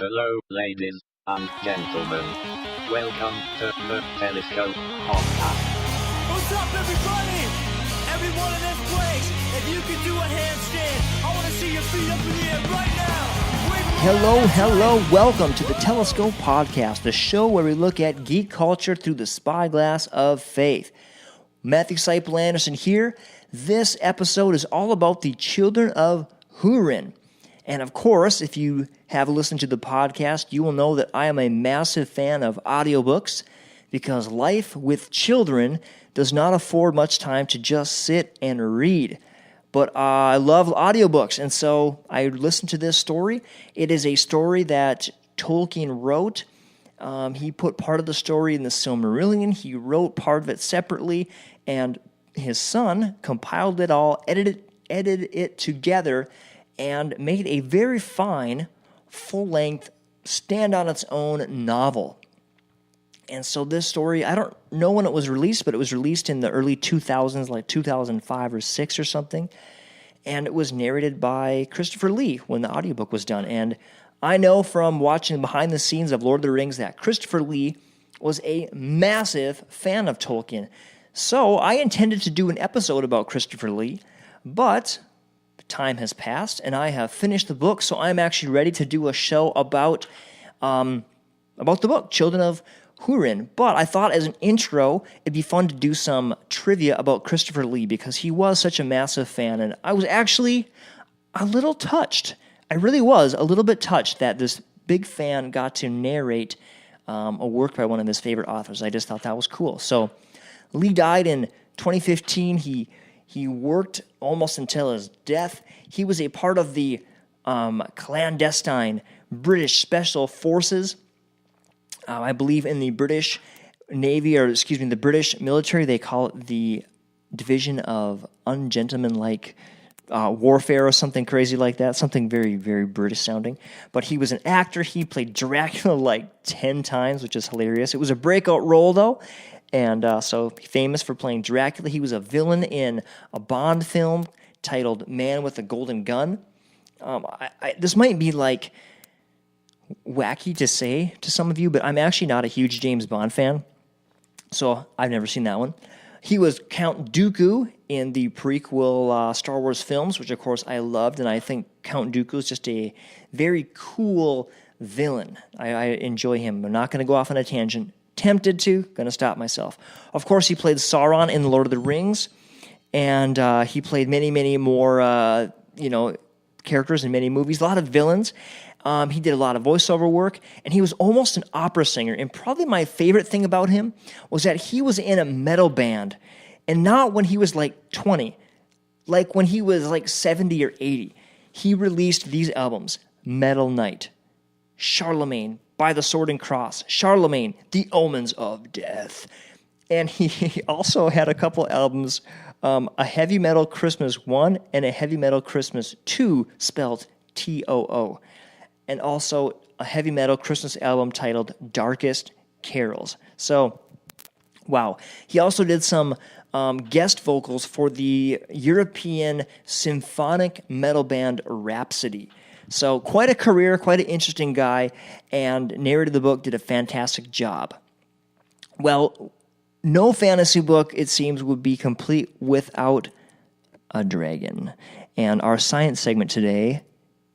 Hello, ladies and gentlemen. Welcome to the Telescope Podcast. What's up, everybody? Everyone in this place, if you can do a handstand, I want to see your feet up in the air right now. Hello, welcome to the Telescope Podcast, the show where we look at geek culture through the spyglass of faith. Matthew Seipel Anderson here. This episode is all about the Children of Hurin. And of course, if you have listened to the podcast, you will know that I am a massive fan of audiobooks because life with children does not afford much time to just sit and read. But I love audiobooks, and so I listened to this story. It is a story that Tolkien wrote. He put part of the story in the Silmarillion. He wrote part of it separately, and his son compiled it all, edited it together, and made a very fine, full-length, stand-on-its-own novel. And so this story, I don't know when it was released, but it was released in the early 2000s, like 2005 or 6 or something. And it was narrated by Christopher Lee when the audiobook was done. And I know from watching behind the scenes of Lord of the Rings that Christopher Lee was a massive fan of Tolkien. So I intended to do an episode about Christopher Lee, but time has passed and I have finished the book, so I'm actually ready to do a show about the book, Children of Hurin. But I thought as an intro, it'd be fun to do some trivia about Christopher Lee because he was such a massive fan, and I was actually a little touched. I really was a little bit touched that this big fan got to narrate a work by one of his favorite authors. I just thought that was cool. So Lee died in 2015. He worked almost until his death. He was a part of the clandestine British Special Forces. I believe in the British Navy, the British military, they call it the Division of Ungentlemanlike Warfare or something crazy like that, something very, very British sounding. But he was an actor. He played Dracula like 10 times, which is hilarious. It was a breakout role, though. And so famous for playing Dracula. He was a villain in a Bond film titled Man with a Golden Gun. This might be like wacky to say to some of you, but I'm actually not a huge James Bond fan, so I've never seen that one. He was Count Dooku in the prequel Star Wars films, which of course I loved, and I think Count Dooku is just a very cool villain. I enjoy him. I'm not going to go off on a tangent. Tempted to, going to stop myself. Of course, he played Sauron in The Lord of the Rings, and he played many, many more, characters in many movies, a lot of villains. He did a lot of voiceover work, and he was almost an opera singer. And probably my favorite thing about him was that he was in a metal band, and not when he was like 20, like when he was like 70 or 80. He released these albums: Metal Knight, Charlemagne, By the Sword and Cross, Charlemagne, The Omens of Death. And he also had a couple albums, a Heavy Metal Christmas 1 and a Heavy Metal Christmas 2, spelled T-O-O. And also a Heavy Metal Christmas album titled Darkest Carols. So, wow. He also did some guest vocals for the European symphonic metal band Rhapsody. So quite a career, quite an interesting guy, and narrated the book, did a fantastic job. Well, no fantasy book, it seems, would be complete without a dragon. And our science segment today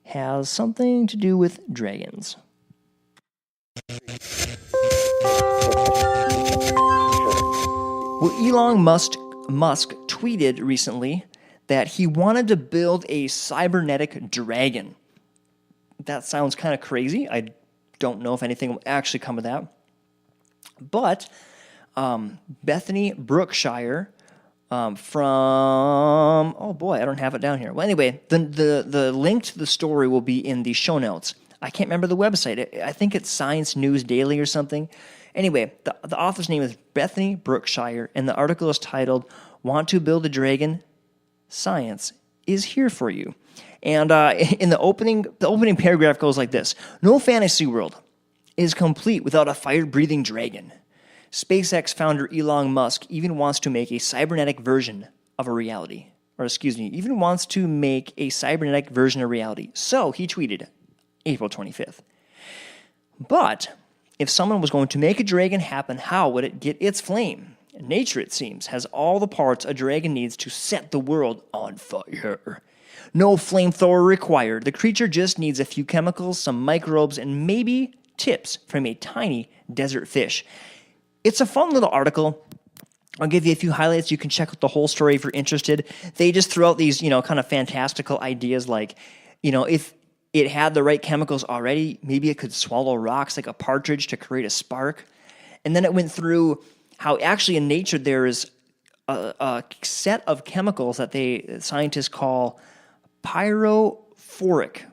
has something to do with dragons. Well, Elon Musk tweeted recently that he wanted to build a cybernetic dragon. That sounds kind of crazy. I don't know if anything will actually come of that. But Bethany, Brookshire, I don't have it down here. Well, anyway, the link to the story will be in the show notes. I can't remember the website. I think it's Science News Daily or something. Anyway, the author's name is Bethany Brookshire, and the article is titled, "Want to Build a Dragon? Science is Here for You." And in the opening paragraph goes like this: "No fantasy world is complete without a fire-breathing dragon. SpaceX founder Elon Musk even wants to make a cybernetic version of a reality. Even wants to make a cybernetic version of reality. So he tweeted, April 25th, But if someone was going to make a dragon happen, how would it get its flame? Nature, it seems, has all the parts a dragon needs to set the world on fire. No flamethrower required. The creature just needs a few chemicals, some microbes, and maybe tips from a tiny desert fish. It's a fun little article. I'll give you a few highlights. You can check out the whole story if you're interested. They just throw out these, kind of fantastical ideas like, if it had the right chemicals already, maybe it could swallow rocks like a partridge to create a spark. And then it went through how actually in nature there is a set of chemicals that scientists call pyrophoric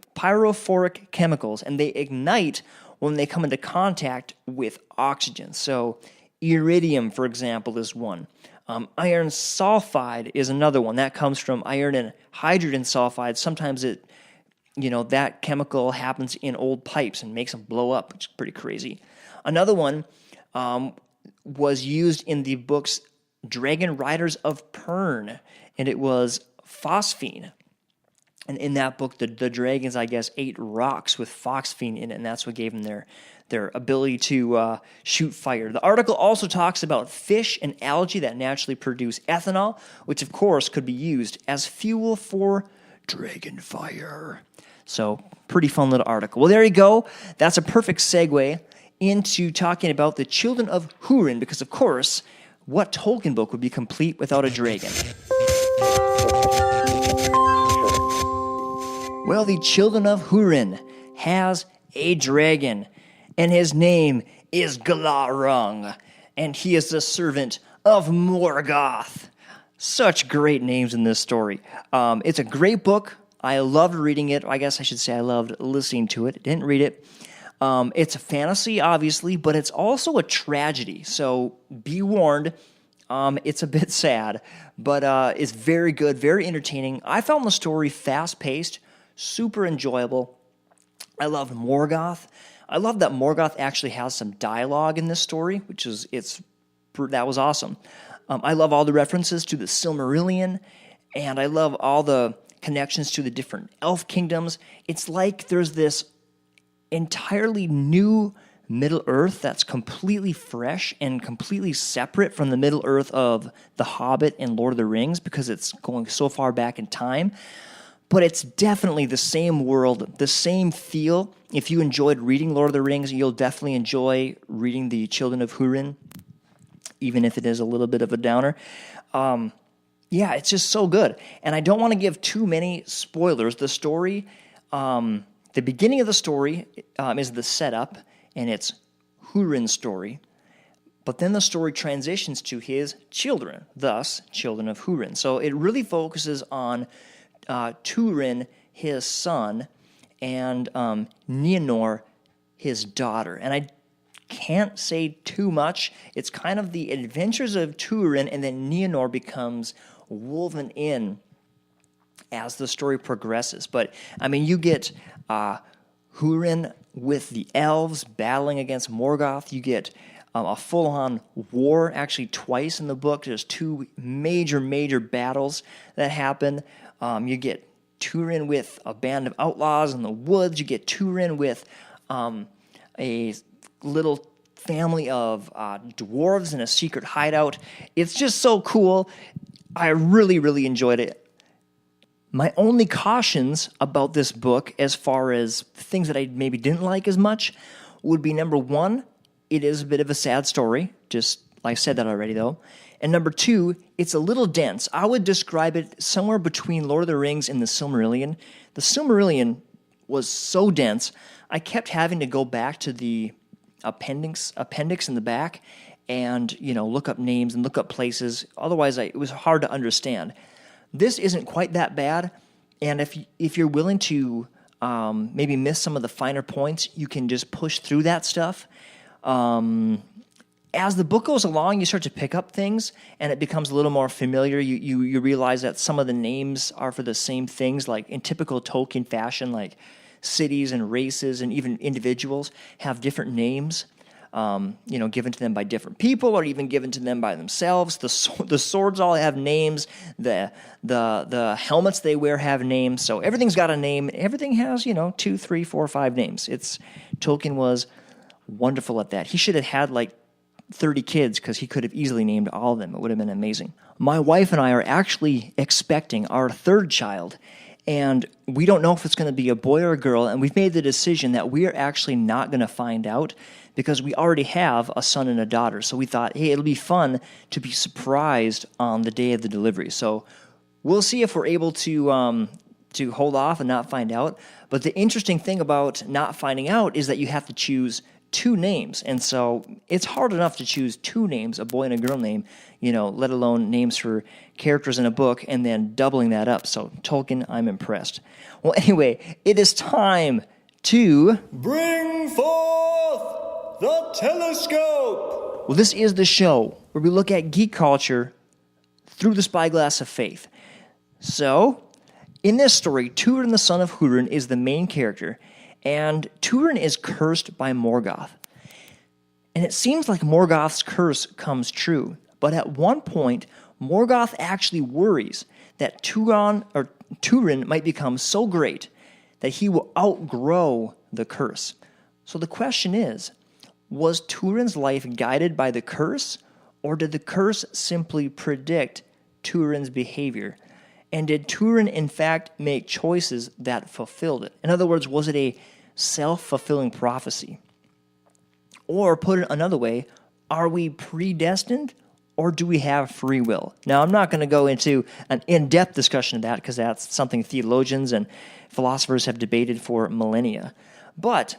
chemicals, and they ignite when they come into contact with oxygen. So iridium, for example, is one. Iron sulfide is another one. That comes from iron and hydrogen sulfide. Sometimes that chemical happens in old pipes and makes them blow up, which is pretty crazy. Another one was used in the books Dragon Riders of Pern, and it was phosphine. And in that book, the dragons, I guess, ate rocks with phosphine in it, and that's what gave them their ability to shoot fire. The article also talks about fish and algae that naturally produce ethanol, which, of course, could be used as fuel for dragon fire. So, pretty fun little article. Well, there you go. That's a perfect segue into talking about the Children of Hurin, because, of course, what Tolkien book would be complete without a dragon? Well, the Children of Hurin has a dragon, and his name is Glaurung, and he is the servant of Morgoth. Such great names in this story. It's a great book. I loved reading it. I guess I should say I loved listening to it. Didn't read it. It's a fantasy, obviously, but it's also a tragedy. So be warned, it's a bit sad, but it's very good, very entertaining. I found the story fast-paced, super enjoyable. I loved Morgoth. I love that Morgoth actually has some dialogue in this story, that was awesome. I love all the references to the Silmarillion, and I love all the connections to the different elf kingdoms. It's like there's this entirely new Middle Earth that's completely fresh and completely separate from the Middle Earth of The Hobbit and Lord of the Rings, because it's going so far back in time. But it's definitely the same world, the same feel. If you enjoyed reading Lord of the Rings, you'll definitely enjoy reading The Children of Hurin, even if it is a little bit of a downer. It's just so good. And I don't want to give too many spoilers. The story, the beginning of the story is the setup, and it's Húrin's story. But then the story transitions to his children, thus Children of Hurin. So it really focuses on Túrin, his son, and Nienor, his daughter. And I can't say too much. It's kind of the adventures of Túrin, and then Nienor becomes woven in as the story progresses. But, you get Húrin with the elves battling against Morgoth. You get a full-on war, actually twice in the book. There's two major battles that happen. You get Túrin with a band of outlaws in the woods. You get Túrin with a little family of dwarves in a secret hideout. It's just so cool. I really enjoyed it. My only cautions about this book, as far as things that I maybe didn't like as much, would be, number one, it is a bit of a sad story. Just, I said that already, though. And number two, it's a little dense. I would describe it somewhere between Lord of the Rings and the Silmarillion. The Silmarillion was so dense, I kept having to go back to the appendix in the back and, look up names and look up places. Otherwise, it was hard to understand. This isn't quite that bad, and if you're willing to maybe miss some of the finer points, you can just push through that stuff. As the book goes along, you start to pick up things, and it becomes a little more familiar. You realize that some of the names are for the same things, like in typical Tolkien fashion, like cities and races and even individuals have different names. given to them by different people or even given to them by themselves. The swords all have names. The helmets they wear have names. So everything's got a name. Everything has, 2, 3, 4, 5 names. Tolkien was wonderful at that. He should have had like 30 kids because he could have easily named all of them. It would have been amazing. My wife and I are actually expecting our third child, and we don't know if it's going to be a boy or a girl, and we've made the decision that we are actually not going to find out because we already have a son and a daughter. So we thought, hey, it'll be fun to be surprised on the day of the delivery. So we'll see if we're able to hold off and not find out. But the interesting thing about not finding out is that you have to choose 2 names. And so it's hard enough to choose 2 names, a boy and a girl name, let alone names for characters in a book and then doubling that up. So Tolkien, I'm impressed. Well, anyway, it is time to Bring forth the telescope. Well, this is the show where we look at geek culture through the spyglass of faith. So, in this story, Turin, the son of Húrin, is the main character, and Turin is cursed by Morgoth. And it seems like Morgoth's curse comes true, but at one point, Morgoth actually worries that Turin might become so great that he will outgrow the curse. So the question is, was Turin's life guided by the curse, or did the curse simply predict Turin's behavior? And did Turin, in fact, make choices that fulfilled it? In other words, was it a self-fulfilling prophecy? Or, put it another way, are we predestined, or do we have free will? Now, I'm not going to go into an in-depth discussion of that because that's something theologians and philosophers have debated for millennia. But,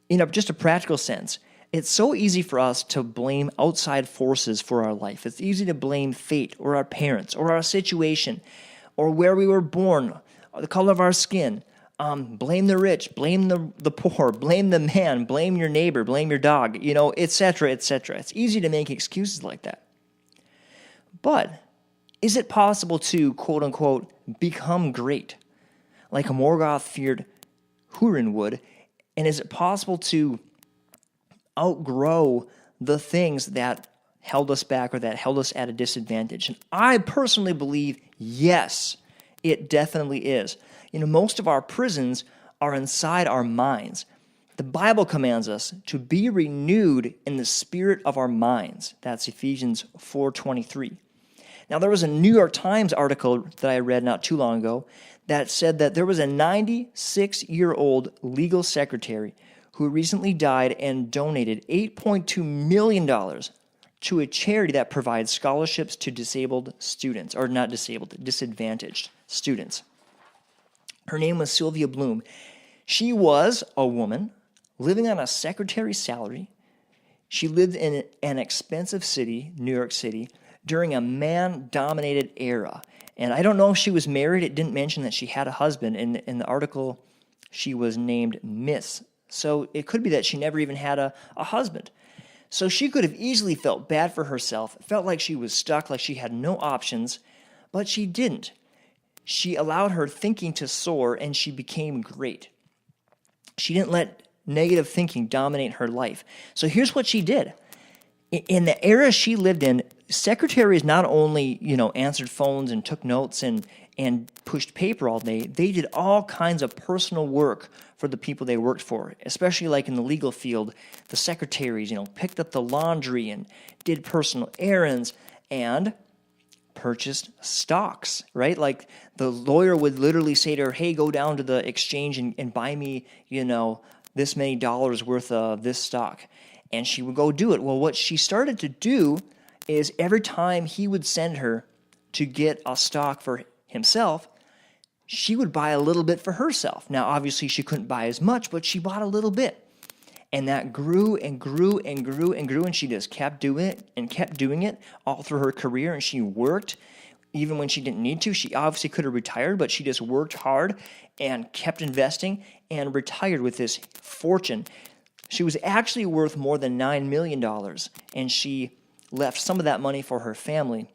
in just a practical sense, it's so easy for us to blame outside forces for our life. It's easy to blame fate or our parents or our situation or where we were born, or the color of our skin. Blame the rich, blame the poor, blame the man, blame your neighbor, blame your dog, etc., etc. It's easy to make excuses like that. But is it possible to, quote unquote, become great like Morgoth feared Húrin would? And is it possible to outgrow the things that held us back or that held us at a disadvantage? And I personally believe, yes, it definitely is. Most of our prisons are inside our minds. The Bible commands us to be renewed in the spirit of our minds. That's Ephesians 4:23. Now, there was a New York Times article that I read not too long ago that said that there was a 96-year-old legal secretary who recently died and donated $8.2 million to a charity that provides scholarships to disabled students, or not disabled, disadvantaged students. Her name was Sylvia Bloom. She was a woman living on a secretary's salary. She lived in an expensive city, New York City, during a man-dominated era. And I don't know if she was married. It didn't mention that she had a husband. In the article, she was named Miss. So it could be that she never even had a husband. So she could have easily felt bad for herself, felt like she was stuck, like she had no options, but she didn't. She allowed her thinking to soar, and she became great. She didn't let negative thinking dominate her life. So here's what she did. In the era she lived in, secretaries not only, answered phones and took notes and pushed paper all day, they did all kinds of personal work for the people they worked for, especially like in the legal field. The secretaries, picked up the laundry and did personal errands and purchased stocks, right? Like the lawyer would literally say to her, hey, go down to the exchange and buy me, this many dollars worth of this stock. And she would go do it. Well, what she started to do is every time he would send her to get a stock for himself, she would buy a little bit for herself. Now, obviously, she couldn't buy as much, but she bought a little bit. And that grew and grew and grew and grew, and she just kept doing it and kept doing it all through her career, and she worked even when she didn't need to. She obviously could have retired, but she just worked hard and kept investing and retired with this fortune. She was actually worth more than $9 million, and she left some of that money for her family,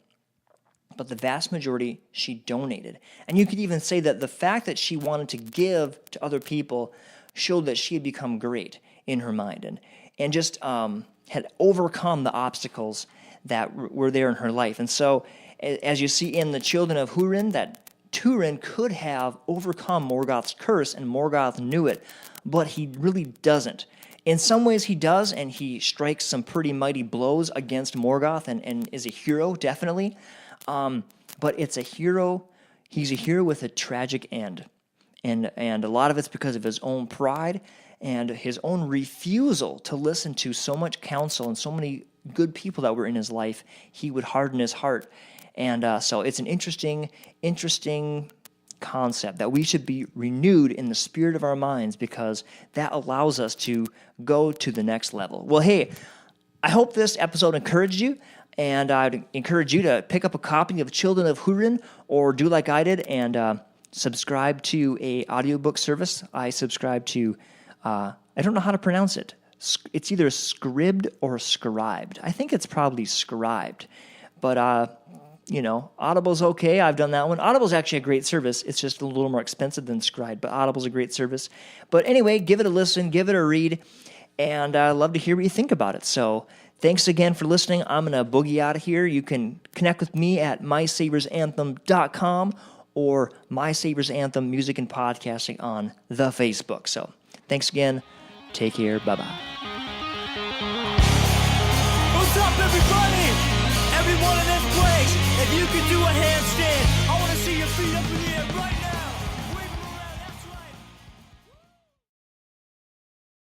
but the vast majority she donated. And you could even say that the fact that she wanted to give to other people showed that she had become great. in her mind, and just had overcome the obstacles that were there in her life. And so, as you see in the Children of Hurin, that Turin could have overcome Morgoth's curse, and Morgoth knew it, but he really doesn't. In some ways he does, and he strikes some pretty mighty blows against Morgoth and is a hero, definitely. But it's a hero, he's a hero with a tragic end. And a lot of it's because of his own pride and his own refusal to listen to so much counsel and so many good people that were in his life. He would harden his heart. And so it's an interesting concept that we should be renewed in the spirit of our minds, because that allows us to go to the next level. Well, hey, I hope this episode encouraged you, and I'd encourage you to pick up a copy of Children of Hurin, or do like I did and subscribe to a audiobook service. I subscribe to, I don't know how to pronounce it. It's either scribed or scribed. I think it's probably scribed, but Audible's okay. I've done that one. Audible's actually a great service. It's just a little more expensive than Scribe, but Audible's a great service. But anyway, give it a listen, give it a read, and I'd love to hear what you think about it. So thanks again for listening. I'm going to boogie out of here. You can connect with me at mysaviorsanthem.com or My Saviors Anthem Music and Podcasting on the Facebook. So thanks again. Take care. Bye-bye. What's up, everybody? Everyone in this place, if you can do a handstand, I want to see your feet up in the air.